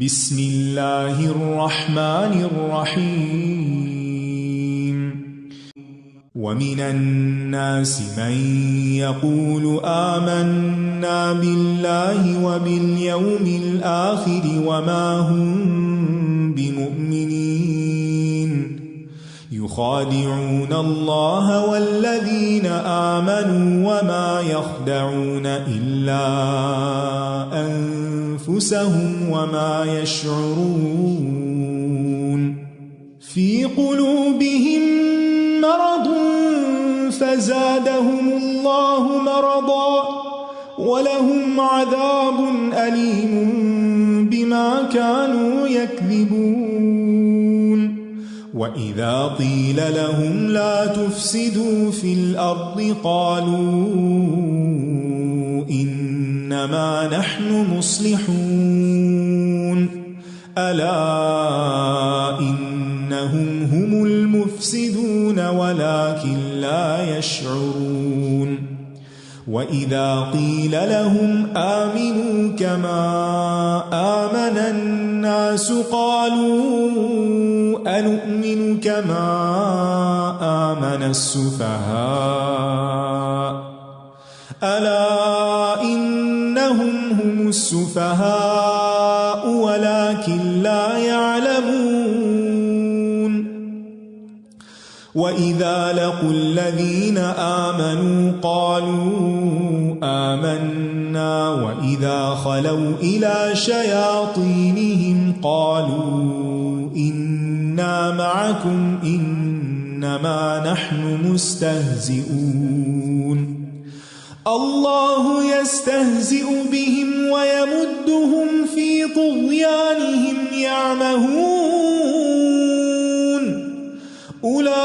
بسم الله الرحمن الرحيم ومن الناس من يقول آمنا بالله وباليوم الآخر وما هم بمؤمنين يخادعون الله والذين آمنوا وما يخدعون إلا أنفسهم وما يشعرون في قلوبهم مرض فزادهم الله مرضا ولهم عذاب أليم بما كانوا يكذبون وإذا قيل لهم لا تفسدوا في الأرض قالوا إنما نحن مصلحون ألا إنهم هم المفسدون ولكن لا يشعرون وإذا قيل لهم آمنوا كما آمن الناس قالوا أنؤمن كما آمن السفهاء ألا إنهم هم السفهاء ولكن لا يعلمون وإذا لقوا الذين آمنوا قالوا آمنا وإذا خلوا إلى شياطينهم قالوا إنا معكم إنما نحن مستهزئون الله يستهزئ بهم ويمدهم في طغيانهم يعمهون أولئك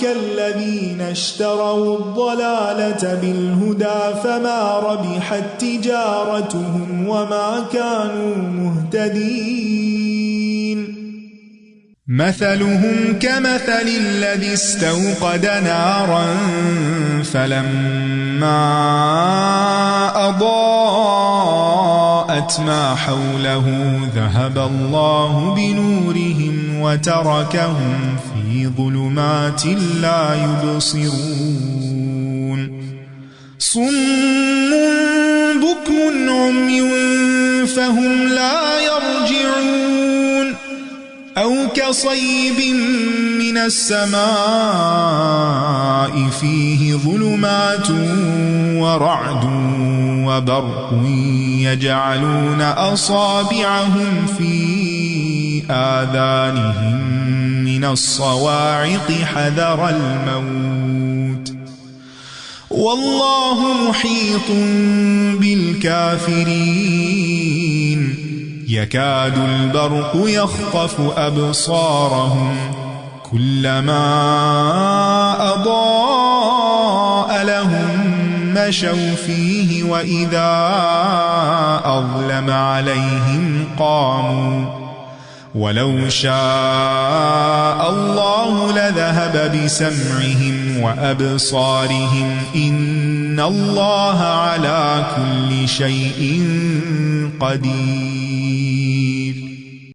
الذين اشتروا الضلالة بالهدى فما ربحت تجارتهم وما كانوا مهتدين مثلهم كمثل الذي استوقد نارا فلما أضاءت ما حوله ذهب الله بنورهم وتركهم في ظلمات لا يبصرون صم بكم عمي فهم لا يرجعون أو كصيب من السماء فيه ظلمات ورعد وبرق يجعلون أصابعهم في آذانهم من الصواعق حذر الموت والله محيط بالكافرين يكاد البرق يخطف أبصارهم كلما أضاء لهم مشوا فيه وإذا أظلم عليهم قاموا ولو شاء الله لذهب بسمعهم وأبصارهم إن الله على كل شيء قدير